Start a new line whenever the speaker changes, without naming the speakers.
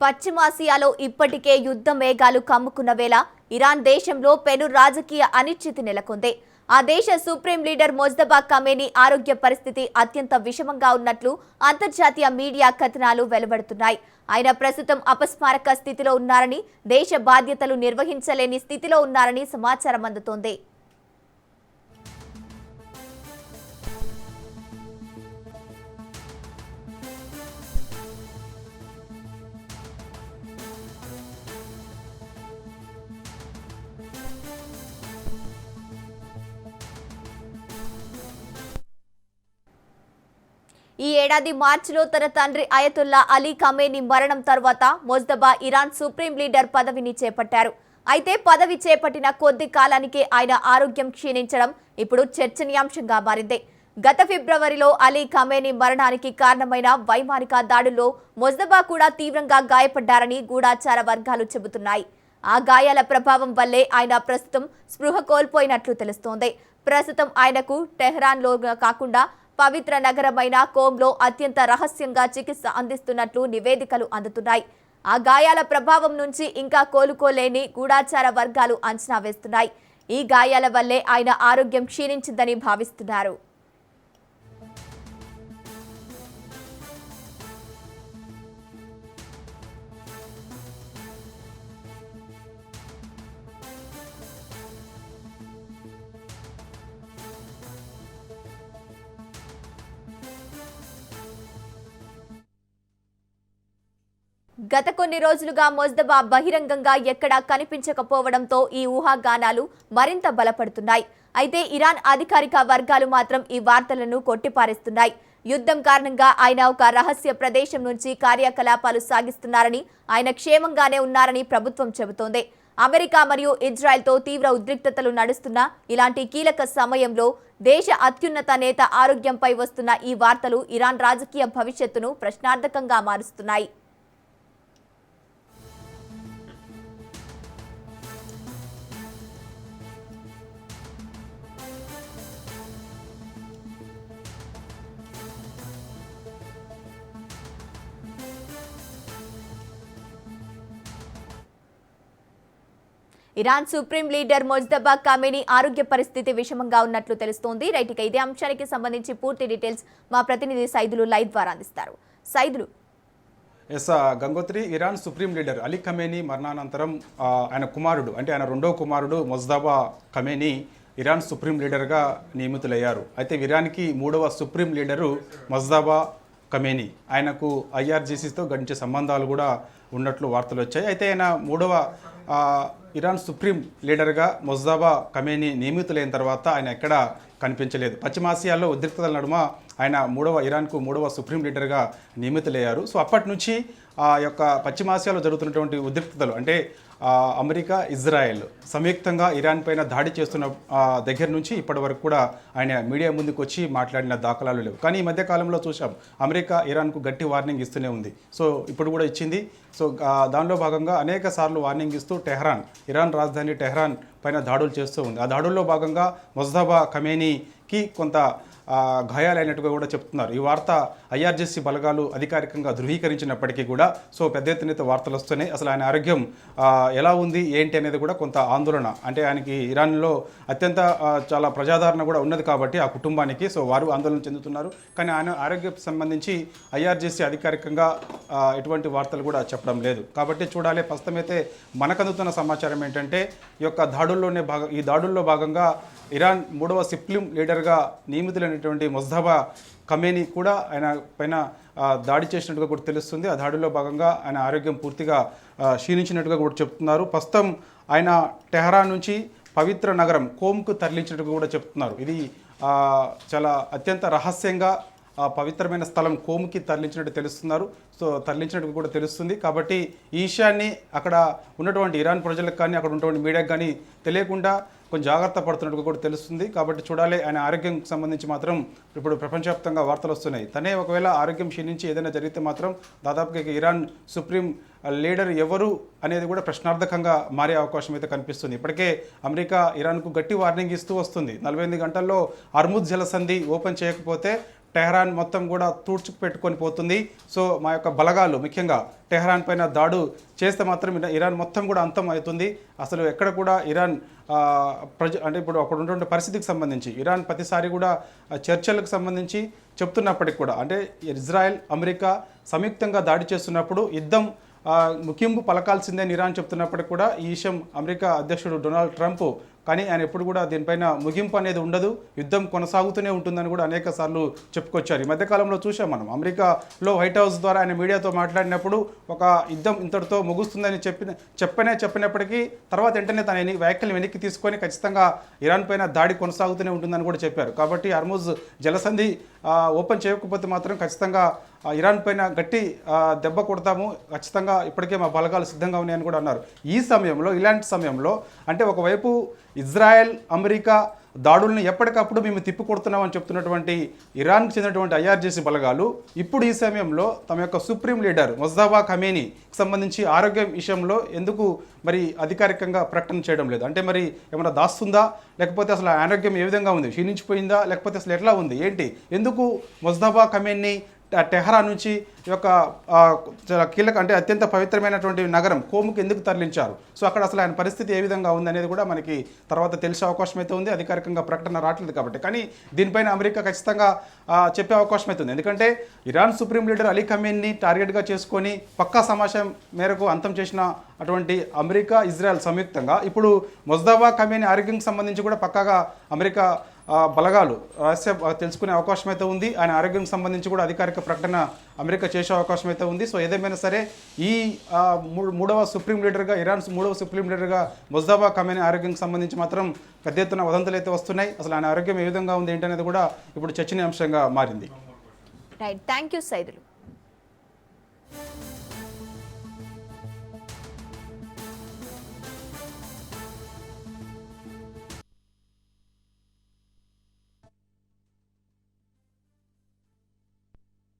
పశ్చిమాసియాలో ఇప్పటికే యుద్ధ మేఘాలు కమ్ముకున్న వేళ ఇరాన్ దేశంలో పెను రాజకీయ అనిశ్చితి నెలకొంది. ఆ దేశ సుప్రీం లీడర్ మొజ్తబా ఖమేనీ ఆరోగ్య పరిస్థితి అత్యంత విషమంగా ఉన్నట్లు అంతర్జాతీయ మీడియా కథనాలు వెలువడుతున్నాయి. ఆయన ప్రస్తుతం అపస్మారక స్థితిలో ఉన్నారని, దేశ బాధ్యతలు నిర్వహించలేని స్థితిలో ఉన్నారని సమాచారం అందుతోంది. ఈ ఏడాది మార్చిలో తన తండ్రి అయతుల్లా అలీ ఖమేనీ మరణం తర్వాత మొజ్తబా ఇరాన్ సుప్రీం లీడర్ పదవిని చేపట్టారు. అయితే పదవి చేపట్టిన కొద్ది కాలానికే ఆయన ఆరోగ్యం క్షీణించడం ఇప్పుడు చర్చనీయాంశంగా మారింది. గత ఫిబ్రవరిలో అలీ ఖమేనీ మరణానికి కారణమైన వైమానిక దాడుల్లో మొజ్తబా కూడా తీవ్రంగా గాయపడ్డారని గూఢాచార వర్గాలు చెబుతున్నాయి. ఆ గాయాల ప్రభావం వల్లే ఆయన ప్రస్తుతం స్పృహ కోల్పోయినట్లు తెలుస్తోంది. ప్రస్తుతం ఆయనకు టెహ్రాన్లో కాకుండా పవిత్ర నగరమైన కోమ్లో అత్యంత రహస్యంగా చికిత్స అందిస్తున్నట్లు నివేదికలు అందుతున్నాయి. ఆ గాయాల ప్రభావం నుంచి ఇంకా కోలుకోలేని గూఢాచార వర్గాలు అంచనా వేస్తున్నాయి. ఈ గాయాల వల్లే ఆయన ఆరోగ్యం క్షీణించిందని భావిస్తున్నారు. గత కొన్ని రోజులుగా మొజ్తబా బహిరంగంగా ఎక్కడా కనిపించకపోవడంతో ఈ ఊహాగానాలు మరింత బలపడుతున్నాయి. అయితే ఇరాన్ అధికారిక వర్గాలు మాత్రం ఈ వార్తలను కొట్టిపారేస్తున్నాయి. యుద్ధం కారణంగా ఆయన ఒక రహస్య ప్రదేశం నుంచి కార్యకలాపాలు సాగిస్తున్నారని, ఆయన క్షేమంగానే ఉన్నారని ప్రభుత్వం చెబుతోంది. అమెరికా మరియు ఇజ్రాయెల్తో తీవ్ర ఉద్రిక్తతలు నడుస్తున్న ఇలాంటి కీలక సమయంలో దేశ అత్యున్నత నేత ఆరోగ్యంపై వస్తున్న ఈ వార్తలు ఇరాన్ రాజకీయ భవిష్యత్తును ప్రశ్నార్థకంగా మారుస్తున్నాయి. Iran supreme leader Mojtaba Khamenei ఆరోగ్య పరిస్థితి విషమంగా ఉన్నట్లు తెలుస్తోంది. రైట్, ఇక ఇదే అంశానికి సంబంధించి పూర్తి డీటెయిల్స్ మా ప్రతినిధి సైదులు లైవ్ ద్వారా అందిస్తారు. Saidulu.
S Gangotri, Iran supreme leader Ali Khamenei మరణానంతరం ఆయన కుమారుడు, అంటే ఆయన రెండో కుమారుడు మొజ్తబా ఖమేనీ ఇరాన్ సుప్రీం లీడర్గా నియమితులయ్యారు. అయితే ఇరాన్కి మూడవ సుప్రీం లీడరు మొజ్తబా ఖమేనీ. ఆయనకు ఐఆర్జీసీతో గడిచే సంబంధాలు కూడా ఉన్నట్లు వార్తలు వచ్చాయి. అయితే ఆయన మూడవ ఇరాన్ సుప్రీం లీడర్గా మొజ్తబా ఖమేనీ నియమితులైన తర్వాత ఆయన ఎక్కడా కనిపించలేదు. పశ్చిమాసియాలో ఉద్రిక్తతల నడుమ ఆయన ఇరాన్కు మూడవ సుప్రీం లీడర్గా నియమితులయ్యారు. సో అప్పటి నుంచి ఆ యొక్క పశ్చిమాసియాలో జరుగుతున్నటువంటి ఉద్రిక్తతలు, అంటే అమెరికా, ఇజ్రాయెల్ సంయుక్తంగా ఇరాన్ పైన దాడి చేస్తున్న దగ్గర నుంచి ఇప్పటి వరకు కూడా ఆయన మీడియా ముందుకు వచ్చి మాట్లాడిన దాఖలాలు లేవు. కానీ ఈ మధ్యకాలంలో చూసాం, అమెరికా ఇరాన్కు గట్టి వార్నింగ్ ఇస్తూనే ఉంది. సో ఇప్పుడు కూడా ఇచ్చింది. సో దానిలో భాగంగా అనేక సార్లు వార్నింగ్ ఇస్తూ ఇరాన్ రాజధాని టెహ్రాన్ పైన దాడులు చేస్తూ ఉంది. ఆ దాడుల్లో భాగంగా మొజ్తబా ఖమేనీకి కొంత గాయాలైనట్టుగా కూడా చెప్తున్నారు. ఈ వార్త ఐఆర్జీసీ బలగాలు అధికారికంగా ధృవీకరించినప్పటికీ కూడా సో పెద్ద ఎత్తున వార్తలు వస్తున్నాయి. అసలు ఆయన ఆరోగ్యం ఎలా ఉంది ఏంటి అనేది కూడా కొంత ఆందోళన, అంటే ఆయనకి ఇరాన్లో అత్యంత చాలా ప్రజాదరణ కూడా ఉన్నది కాబట్టి ఆ కుటుంబానికి, సో వారు ఆందోళన చెందుతున్నారు. కానీ ఆయన ఆరోగ్యం సంబంధించి ఐఆర్జీసీ అధికారికంగా ఎటువంటి వార్తలు కూడా చెప్పడం లేదు. కాబట్టి చూడాలి. ప్రస్తుతమైతే మనకు అందుతున్న సమాచారం ఏంటంటే ఈ దాడుల్లో భాగంగా ఇరాన్ మూడవ సుప్రీం లీడర్గా నియమితులైనటువంటి మొజ్తబా ఖమేనీ కూడా ఆయన పైన దాడి చేసినట్టుగా కూడా తెలుస్తుంది. ఆ దాడిలో భాగంగా ఆయన ఆరోగ్యం పూర్తిగా క్షీణించినట్టుగా కూడా చెప్తున్నారు. ప్రస్తుతం ఆయన టెహ్రాన్ నుంచి పవిత్ర నగరం కోమ్కు తరలించినట్టుగా కూడా చెప్తున్నారు. ఇది చాలా అత్యంత రహస్యంగా పవిత్రమైన స్థలం కోమ్కి తరలించినట్టు కూడా తెలుస్తుంది. కాబట్టి ఈ విషయాన్ని అక్కడ ఉన్నటువంటి ఇరాన్ ప్రజలకు కానీ అక్కడ ఉన్నటువంటి మీడియాకు కానీ తెలియకుండా కొంచెం జాగ్రత్త పడుతున్నట్టుగా కూడా తెలుస్తుంది. కాబట్టి చూడాలి. ఆయన ఆరోగ్యం సంబంధించి మాత్రం ఇప్పుడు ప్రపంచవ్యాప్తంగా వార్తలు వస్తున్నాయి. తనే ఒకవేళ ఆరోగ్యం క్షీణించి ఏదైనా జరిగితే మాత్రం దాదాపుగా ఇరాన్ సుప్రీం లీడర్ ఎవరు అనేది కూడా ప్రశ్నార్థకంగా మారే అవకాశం అయితే కనిపిస్తుంది. ఇప్పటికే అమెరికా ఇరాన్కు గట్టి వార్నింగ్ ఇస్తూ వస్తుంది. 48 గంటల్లో హర్ముజ్ జలసంధి ఓపెన్ చేయకపోతే టెహరాన్ మొత్తం కూడా తుడుచుకు పెట్టుకొని పోతుంది. సో మా యొక్క బలగాలు ముఖ్యంగా టెహరాన్ పైన దాడు చేస్తే మాత్రం ఇరాన్ మొత్తం కూడా అంతం అవుతుంది. అసలు ఎక్కడ కూడా ఇరాన్ అంటే ఇప్పుడు అక్కడ ఉన్నటువంటి పరిస్థితికి సంబంధించి ఇరాన్ ప్రతిసారి కూడా చర్చలకు సంబంధించి చెప్తున్నప్పటికి కూడా అంటే ఇజ్రాయెల్ అమెరికా సంయుక్తంగా దాడి చేస్తున్నప్పుడు యుద్ధం ముగింపు పలకాల్సిందే ఇరాన్ చెప్తున్నప్పటికీ కూడా ఈ విషయం అమెరికా అధ్యక్షుడు డొనాల్డ్ ట్రంప్ కానీ ఆయన ఎప్పుడు కూడా దీనిపైన ముగింపు అనేది ఉండదు, యుద్ధం కొనసాగుతూనే ఉంటుందని కూడా అనేక సార్లు చెప్పుకొచ్చారు. ఈ మధ్యకాలంలో చూసాం మనం అమెరికాలో వైట్ హౌస్ ద్వారా ఆయన మీడియాతో మాట్లాడినప్పుడు ఒక యుద్ధం ఇంతటితో ముగుస్తుందని చెప్పినప్పటికీ తర్వాత వెంటనే తన వ్యాఖ్యలు వెనక్కి తీసుకొని ఖచ్చితంగా ఇరాన్ పైన దాడి కొనసాగుతూనే ఉంటుందని కూడా చెప్పారు. కాబట్టి హర్ముజ్ జలసంధి ఓపెన్ చేయకపోతే మాత్రం ఖచ్చితంగా ఇరాన్ పైన గట్టి దెబ్బ కొడతాము, ఖచ్చితంగా ఇప్పటికే మా బలగాలు సిద్ధంగా ఉన్నాయని కూడా అన్నారు. ఈ సమయంలో ఇలాంటి సమయంలో అంటే ఒకవైపు ఇజ్రాయెల్ అమెరికా దాడులను ఎప్పటికప్పుడు మేము తిప్పికొడుతున్నామని చెప్తున్నటువంటి ఇరాన్కి చెందినటువంటి ఐఆర్జీసీ బలగాలు ఇప్పుడు ఈ సమయంలో తమ యొక్క సుప్రీం లీడర్ మొజ్తబా ఖమేనీకి సంబంధించి ఆరోగ్యం విషయంలో ఎందుకు మరి అధికారికంగా ప్రకటన చేయడం లేదు? అంటే మరి ఏమైనా దాస్తుందా, లేకపోతే అసలు ఆరోగ్యం ఏ విధంగా ఉంది, క్షీణించిపోయిందా, లేకపోతే అసలు ఎట్లా ఉంది ఏంటి? ఎందుకు మొజ్తబా ఖమేనీ టెహరాన్ నుంచి ఈ యొక్క చాలా కీలక అంటే అత్యంత పవిత్రమైనటువంటి నగరం కోముకి ఎందుకు తరలించారు? సో అక్కడ అసలు ఆయన పరిస్థితి ఏ విధంగా ఉంది అనేది కూడా మనకి తర్వాత తెలిసే అవకాశం అయితే ఉంది. అధికారికంగా ప్రకటన రావట్లేదు కాబట్టి. కానీ దీనిపైన అమెరికా ఖచ్చితంగా చెప్పే అవకాశం అవుతుంది. ఎందుకంటే ఇరాన్ సుప్రీం లీడర్ అలీ ఖమేనీని టార్గెట్గా చేసుకొని పక్కా సమాచారం మేరకు అంతం చేసిన అటువంటి అమెరికా ఇజ్రాయెల్ సంయుక్తంగా ఇప్పుడు మొజ్తబా ఖమేనీ ఆరోగ్యంకి సంబంధించి కూడా పక్కాగా అమెరికా బలగాలు రహస్య తెలుసుకునే అవకాశం అయితే ఉంది. ఆయన ఆరోగ్యం సంబంధించి కూడా అధికారిక ప్రకటన అమెరికా చేసే అవకాశం అయితే ఉంది. సో ఏదేమైనా సరే ఈ మూడవ సుప్రీం లీడర్గా ఇరాన్ మూడవ సుప్రీం లీడర్గా మొజ్తబా ఖమేనీ ఆరోగ్యం సంబంధించి మాత్రం పెద్ద ఎత్తున వదంతులు అయితే వస్తున్నాయి. అసలు ఆయన ఆరోగ్యం ఏ విధంగా ఉంది ఏంటనేది కూడా ఇప్పుడు చర్చనీయాంశంగా మారింది.
Right, thank you Saidulu.